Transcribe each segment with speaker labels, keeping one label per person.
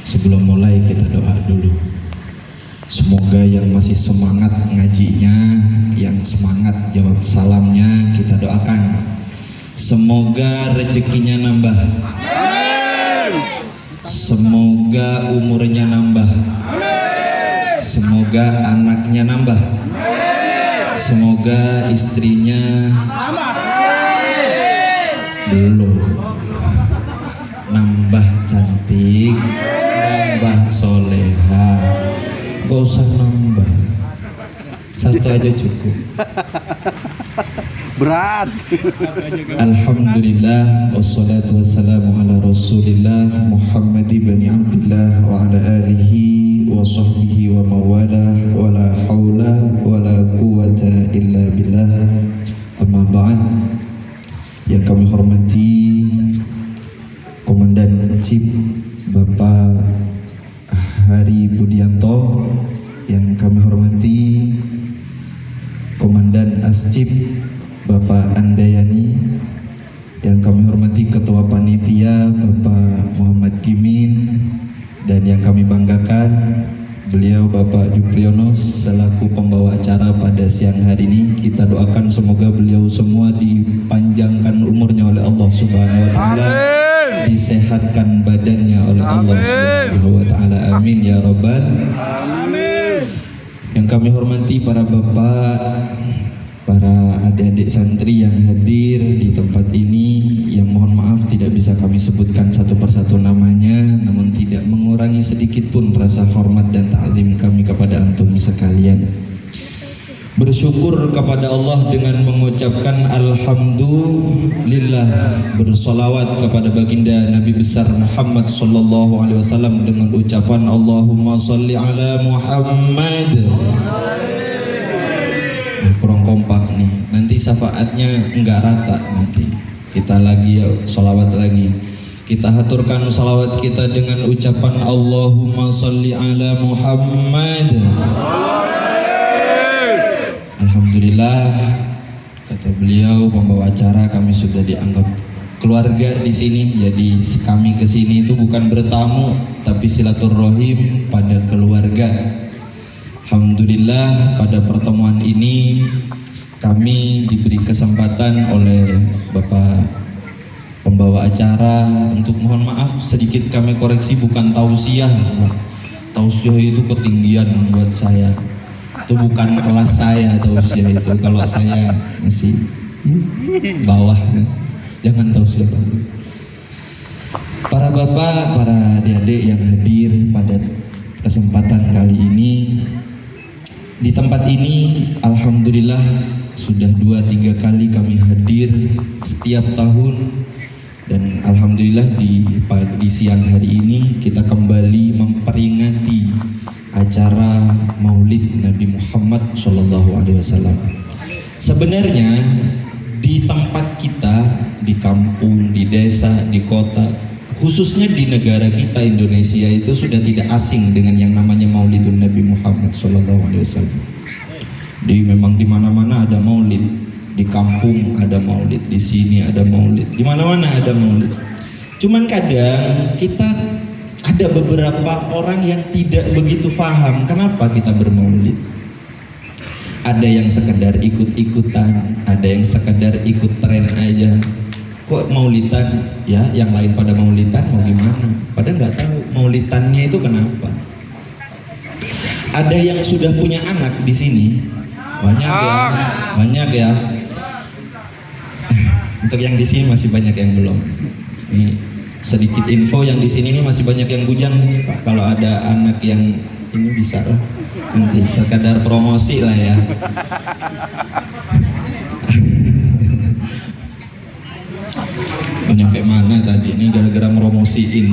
Speaker 1: Sebelum mulai kita doa dulu. Semoga yang masih semangat ngajinya, yang semangat jawab salamnya, kita doakan semoga rezekinya nambah. Semoga umurnya nambah. Semoga anaknya nambah. Semoga istrinya belum nambah cantik, nambah soleha. Gak usah nambah, satu aja cukup.
Speaker 2: Berat.
Speaker 1: Alhamdulillah wassalatu wassalamu ala rasulillah Muhammad ibn Abdullah wa ala alihi wa sahbihi wa mawala wa la hawla wa la quwata illa billah. Amma ba'd. Yang kami hormati Komandan Cip Bapak Hari Budianto, yang kami hormati Komandan Ascip Bapak Andayani, yang kami hormati Ketua Panitia Bapak Muhammad Kimin, dan yang kami banggakan beliau Bapak Jupriyono selaku pembawa acara pada siang hari ini. Kita doakan semoga beliau semua dipanjangkan umurnya oleh Allah Subhanahu wa taala, disehatkan badannya oleh Allah Subhanahu wa taala. Amin ya rabbal alamin. Yang kami hormati para bapak, para adik-adik santri yang hadir di tempat ini, yang mohon maaf tidak bisa kami sebutkan satu persatu namanya, namun tidak mengurangi sedikit pun rasa hormat dan ta'zim kami kepada antum sekalian. Bersyukur kepada Allah dengan mengucapkan alhamdulillah, bersolawat kepada baginda Nabi besar Muhammad sallallahu alaihi wasallam dengan ucapan Allahumma sholli ala Muhammad. Kurang kompak nih, nanti syafaatnya enggak rata. Nanti kita lagi ya, sholawat lagi. Kita haturkan sholawat kita dengan ucapan Allahumma sholli ala Muhammad. Alhamdulillah, kata beliau pembawa acara, kami sudah dianggap keluarga di sini. Jadi kami ke sini itu bukan bertamu, tapi silaturahim pada keluarga. Alhamdulillah, pada pertemuan ini kami diberi kesempatan oleh Bapak pembawa acara untuk, mohon maaf sedikit kami koreksi, bukan tausiah. Tausiah itu ketinggian buat saya. Itu bukan kelas saya tausiah itu. Kalau saya masih bawah, jangan tausiah. Para bapak, para adik-adik yang hadir pada kesempatan kali ini, di tempat ini alhamdulillah sudah 2-3 kali kami hadir setiap tahun, dan alhamdulillah di siang hari ini kita kembali memperingati acara Maulid Nabi Muhammad SAW. Sebenarnya di tempat kita, di kampung, di desa, di kota, khususnya di negara kita Indonesia itu sudah tidak asing dengan yang namanya Maulidun Nabi Muhammad SAW. Memang di mana-mana ada Maulid, di kampung ada Maulid, di sini ada Maulid, di mana-mana ada Maulid. Cuman kadang kita ada beberapa orang yang tidak begitu paham kenapa kita bermaulid. Ada yang sekedar ikut-ikutan, ada yang sekedar ikut tren aja. Kok maulidan ya, yang lain pada maulidan mau gimana? Padahal nggak tahu maulidannya itu kenapa. Ada yang sudah punya anak di sini, banyak ya. Untuk yang di sini masih banyak yang belum. Ini sedikit info, yang di sini ini masih banyak yang bujang nih, Pak. Kalau ada anak yang ini bisa lah, nanti sekadar promosi lah ya. Nyampe mana tadi? Ini gara-gara meromosiin.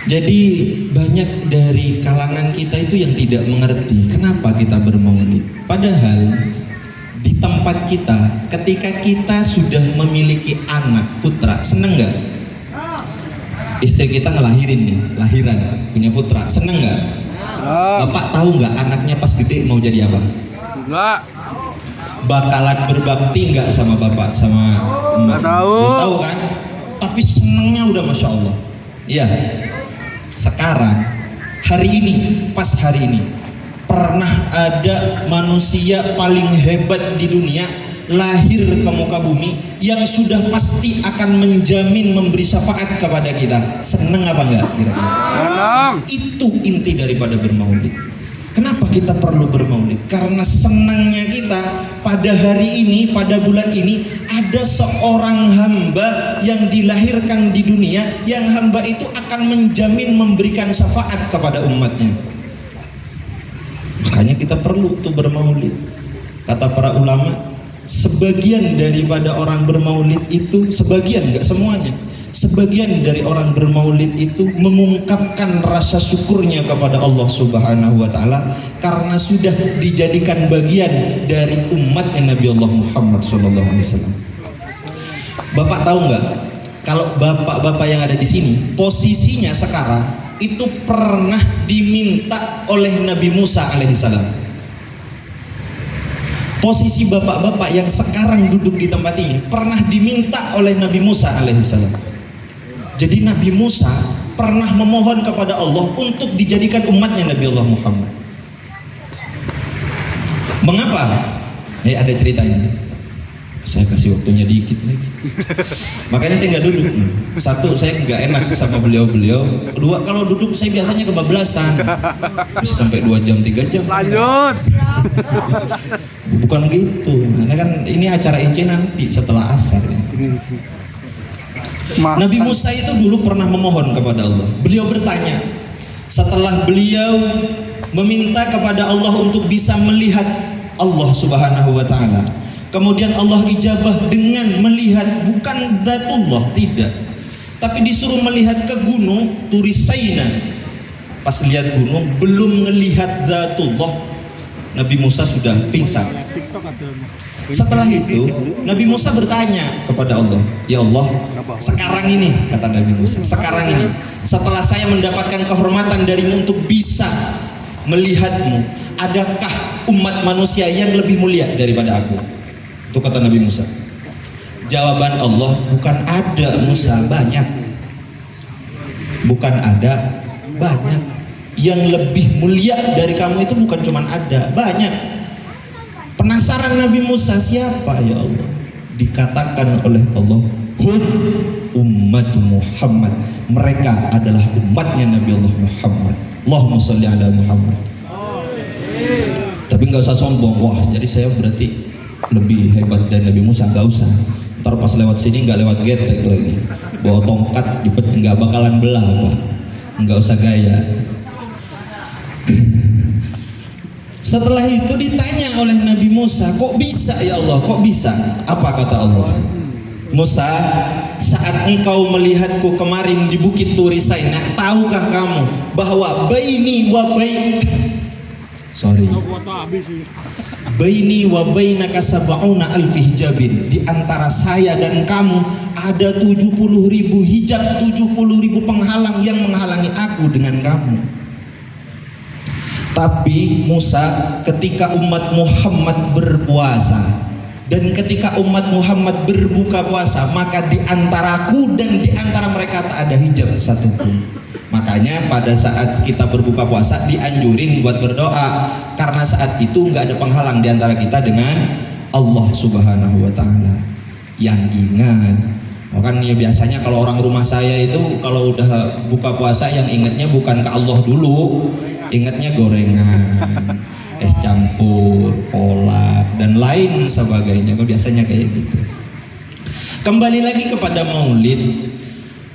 Speaker 1: Jadi banyak dari kalangan kita itu yang tidak mengerti kenapa kita bermaulid. Padahal di tempat kita, ketika kita sudah memiliki anak putra, seneng nggak? Istri kita ngelahirin nih, lahiran, punya putra, seneng nggak? Bapak tahu nggak anaknya pas gede mau jadi apa?
Speaker 2: Enggak.
Speaker 1: Bakalan berbakti nggak sama bapak, sama emak?
Speaker 2: Nggak tahu.
Speaker 1: Belum tahu kan? Tapi senengnya udah masya Allah. Iya. sekarang, hari ini, pas hari ini, pernah ada manusia paling hebat di dunia lahir ke muka bumi yang sudah pasti akan menjamin memberi syafaat kepada kita. Seneng apa enggak kira-kira?
Speaker 2: Senang.
Speaker 1: Itu inti daripada bermaulid. Kenapa kita perlu bermaulid? Karena senangnya kita pada hari ini, pada bulan ini ada seorang hamba yang dilahirkan di dunia, yang hamba itu akan menjamin memberikan syafaat kepada umatnya. Makanya kita perlu tuh bermaulid. Kata para ulama, sebagian daripada orang bermaulid itu, sebagian, enggak semuanya, sebagian dari orang bermaulid itu mengungkapkan rasa syukurnya kepada Allah Subhanahu wa Ta'ala karena sudah dijadikan bagian dari umatnya Nabi Allah Muhammad SAW. Bapak tahu nggak, kalau bapak-bapak yang ada di sini posisinya sekarang itu pernah diminta oleh Nabi Musa alaihissalam. Posisi bapak-bapak yang sekarang duduk di tempat ini pernah diminta oleh Nabi Musa alaihissalam. Jadi Nabi Musa pernah memohon kepada Allah untuk dijadikan umatnya Nabi Allah Muhammad. Mengapa? Ada ceritanya. Saya kasih waktunya dikit lagi. Makanya saya nggak duduk. Satu, saya nggak enak sama beliau-beliau. Kedua, kalau duduk saya biasanya kebablasan. Bisa sampai 2 jam, 3 jam.
Speaker 2: Lanjut.
Speaker 1: Bukan gitu. Karena kan ini acara Ince nanti setelah asar. Nabi Musa itu dulu pernah memohon kepada Allah. Beliau bertanya, setelah beliau meminta kepada Allah untuk bisa melihat Allah Subhanahu wa Ta'ala, kemudian Allah ijabah dengan melihat bukan Dzatullah, tidak, tapi disuruh melihat ke gunung Turi Saina. Pas lihat gunung, belum melihat Dzatullah, Nabi Musa sudah pingsan. Setelah itu Nabi Musa bertanya kepada Allah, ya Allah, sekarang ini, kata Nabi Musa, sekarang ini setelah saya mendapatkan kehormatan darimu untuk bisa melihatmu, adakah umat manusia yang lebih mulia daripada aku? Itu kata Nabi Musa. Jawaban Allah, bukan ada Musa, banyak. Bukan ada, banyak. Yang lebih mulia dari kamu itu bukan cuma ada, banyak. Penasaran Nabi Musa, siapa ya Allah? Dikatakan oleh Allah, hum umat Muhammad, mereka adalah umatnya Nabi Allah Muhammad. Allahumma sholli ala Muhammad. Tapi nggak usah sombong, wah jadi saya berarti lebih hebat dari Nabi Musa. Nggak usah. Ntar pas lewat sini nggak lewat getek lagi, bawa tongkat dipet nggak bakalan belah Pak. Nggak usah gaya. Setelah itu ditanya oleh Nabi Musa, kok bisa ya Allah, kok bisa? Apa kata Allah? Musa, saat engkau melihatku kemarin di bukit Turi Saina, tahukah kamu bahwa baini wa bainaka sab'una alfi hijabin, di antara saya dan kamu ada 70.000 hijab, 70.000 penghalang yang menghalangi aku dengan kamu. Tapi Musa, ketika umat Muhammad berpuasa dan ketika umat Muhammad berbuka puasa, maka di antaraku dan di antara mereka tak ada hijab satupun. Makanya pada saat kita berbuka puasa dianjurin buat berdoa, karena saat itu nggak ada penghalang di antara kita dengan Allah Subhanahu wa Ta'ala. Yang ingat, kan ya biasanya kalau orang rumah saya itu kalau udah buka puasa yang ingatnya bukan ke Allah dulu, ingatnya gorengan, es campur, kolak, dan lain sebagainya. Biasanya kayak gitu. Kembali lagi kepada maulid.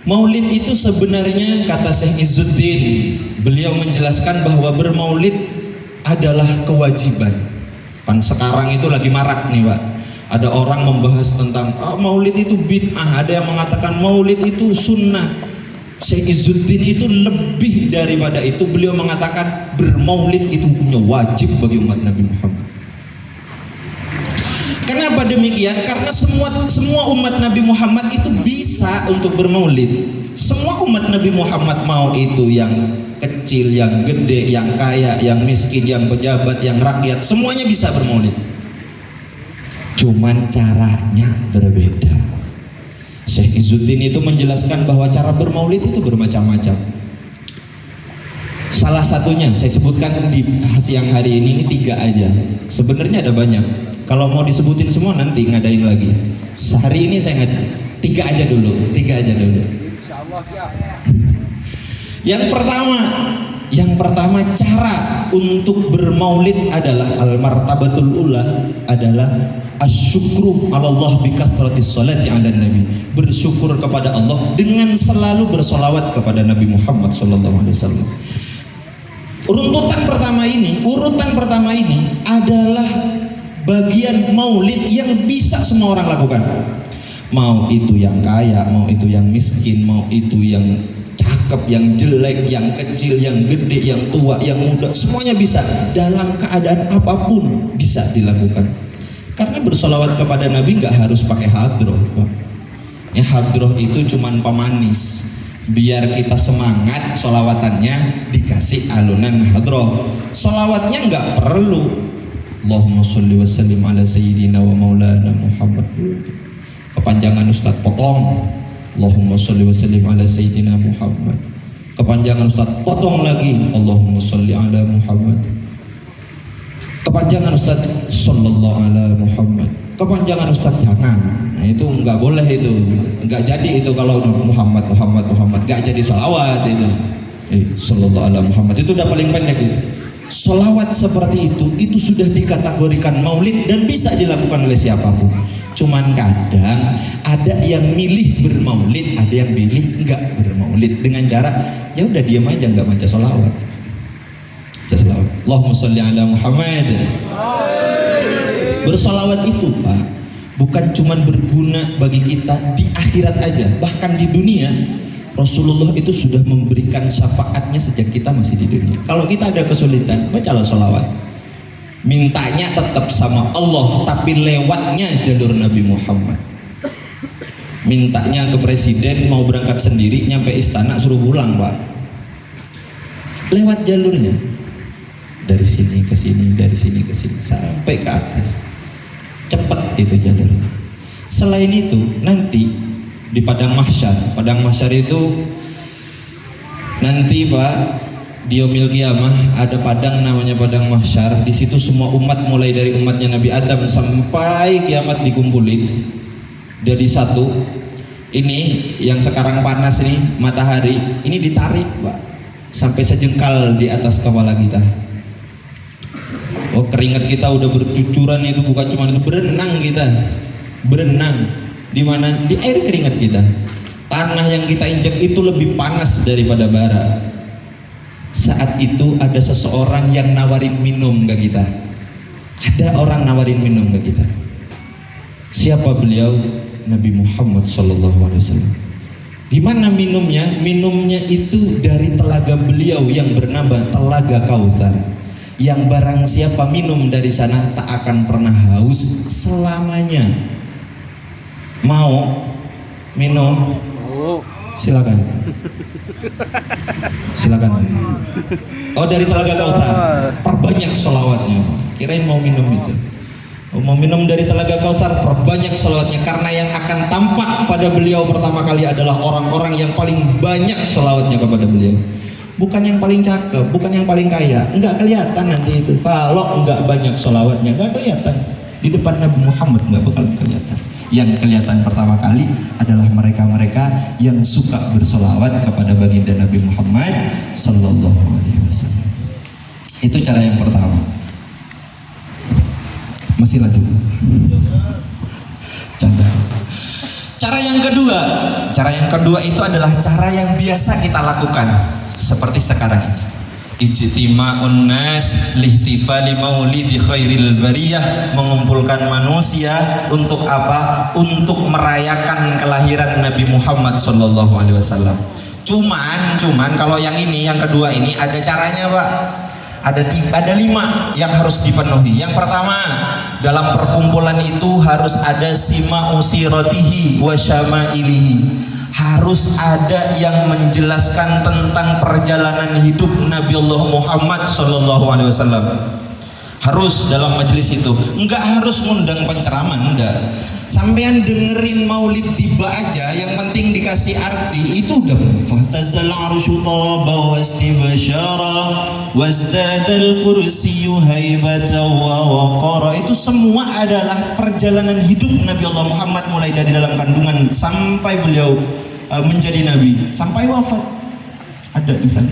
Speaker 1: Maulid itu sebenarnya, kata Syekh Izzuddin, beliau menjelaskan bahwa bermaulid adalah kewajiban. Kan sekarang itu lagi marak nih Pak, ada orang membahas tentang maulid itu bid'ah, ada yang mengatakan maulid itu sunnah. Syekh Izzuddin itu lebih daripada itu, beliau mengatakan bermaulid itu punya wajib bagi umat Nabi Muhammad. Kenapa demikian? Karena semua umat Nabi Muhammad itu bisa untuk bermaulid. Semua umat Nabi Muhammad, mau itu yang kecil, yang gede, yang kaya, yang miskin, yang pejabat, yang rakyat, semuanya bisa bermaulid. Cuman caranya berbeda. Syekh Izzuddin itu menjelaskan bahwa cara bermaulid itu bermacam-macam. Salah satunya saya sebutkan di siang hari ini 3 aja. Sebenarnya ada banyak. Kalau mau disebutin semua nanti ngadain lagi. Sehari ini saya ngadain 3 aja dulu.
Speaker 2: Insyaallah siap.
Speaker 1: Yang pertama cara untuk bermaulid adalah al-martabatul ula adalah asyukru 'ala Allah bi kathratis sholati 'ala nabi. Bersyukur kepada Allah dengan selalu bersolawat kepada Nabi Muhammad sallallahu alaihi wasallam. Urutan pertama ini adalah bagian maulid yang bisa semua orang lakukan. Mau itu yang kaya, mau itu yang miskin, mau itu yang cakep, yang jelek, yang kecil, yang gede, yang tua, yang muda, semuanya bisa. Dalam keadaan apapun bisa dilakukan. Karena bersolawat kepada Nabi nggak harus pakai hadroh. Ya, hadroh itu cuman pemanis. Biar kita semangat solawatannya dikasih alunan hadroh. Solawatnya nggak perlu Allahumma sholli wa sallim ala sayyidina wa maulana Muhammad. Kepanjangan Ustaz potong Allahumma sholli wa sallim ala sayyidina Muhammad. Kepanjangan Ustaz potong lagi Allahumma sholli ala Muhammad. Kepanjangan Ustaz sallallahu ala Muhammad. Kepanjangan Ustaz jangan. Nah itu nggak boleh, itu nggak jadi. Itu kalau Muhammad nggak jadi sholawat itu. Sallallahu ala Muhammad itu udah paling pendek itu. Sholawat seperti itu sudah dikategorikan maulid dan bisa dilakukan oleh siapapun. Cuman kadang ada yang milih bermaulid, ada yang milih nggak bermaulid dengan cara ya udah diam aja nggak baca sholawat. Allahumma sholli ala Muhammad. Bersolawat itu Pak bukan cuman berguna bagi kita di akhirat aja, bahkan di dunia. Rasulullah itu sudah memberikan syafaatnya sejak kita masih di dunia. Kalau kita ada kesulitan, bacalah sholawat. Mintanya tetap sama Allah, tapi lewatnya jalur Nabi Muhammad. Mintanya ke presiden mau berangkat sendiri, nyampe istana suruh pulang Pak. Lewat jalurnya. Dari sini ke sini, dari sini ke sini, sampai ke atas. Cepat itu jalurnya. Selain itu, nanti di padang mahsyar itu nanti Pak di yaumil qiyamah ada padang namanya padang mahsyar. Di situ semua umat mulai dari umatnya Nabi Adam sampai kiamat dikumpulin jadi satu. Ini yang sekarang panas nih matahari ini ditarik Pak sampai sejengkal di atas kepala kita. Oh keringat kita udah bercucuran, itu bukan cuma itu, berenang kita, berenang. Di mana? Di air keringat kita. Tanah yang kita injak itu lebih panas daripada bara. Saat itu ada seseorang yang nawarin minum ke kita. Ada orang nawarin minum ke kita. Siapa beliau? Nabi Muhammad SAW. Gimana minumnya? Minumnya itu dari telaga beliau yang bernama Telaga Kautsar. Yang barang siapa minum dari sana tak akan pernah haus selamanya. Mau minum? Silakan. Oh dari Telaga Kautsar. Perbanyak sholawatnya. Kirain mau minum itu. Mau minum dari Telaga Kautsar, perbanyak sholawatnya. Karena yang akan tampak pada beliau pertama kali adalah orang-orang yang paling banyak sholawatnya kepada beliau. Bukan yang paling cakep, bukan yang paling kaya. Enggak kelihatan nanti itu. Kalau enggak banyak sholawatnya, enggak kelihatan. Di depan Nabi Muhammad enggak bakal kelihatan. Yang kelihatan pertama kali adalah mereka-mereka yang suka bersolawat kepada baginda Nabi Muhammad Sallallahu Alaihi Wasallam. Itu cara yang pertama. Masih lanjut. Canda. Cara yang kedua itu adalah cara yang biasa kita lakukan seperti sekarang. Ijtima'un nas lihtifali maulidi khairil bariyah, mengumpulkan manusia untuk apa? Untuk merayakan kelahiran Nabi Muhammad sallallahu alaihi wasallam. Cuman kalau yang ini, yang kedua ini ada caranya, Pak. Ada 5 yang harus dipenuhi. Yang pertama, dalam perkumpulan itu harus ada sima usiratihi wa syama'ilihi. Harus ada yang menjelaskan tentang perjalanan hidup Nabi Allah Muhammad sallallahu alaihi wasallam. harus dalam majelis itu, enggak harus ngundang penceramah, enggak. Sampean dengerin maulid tiba aja, yang penting dikasih arti, itu udah fahtazal arsyu taraba wastibashara wazdadal kursiyyu haibatan wa waqara. Itu semua adalah perjalanan hidup Nabi Allah Muhammad, mulai dari dalam kandungan sampai beliau menjadi nabi, sampai wafat. Ada di sana.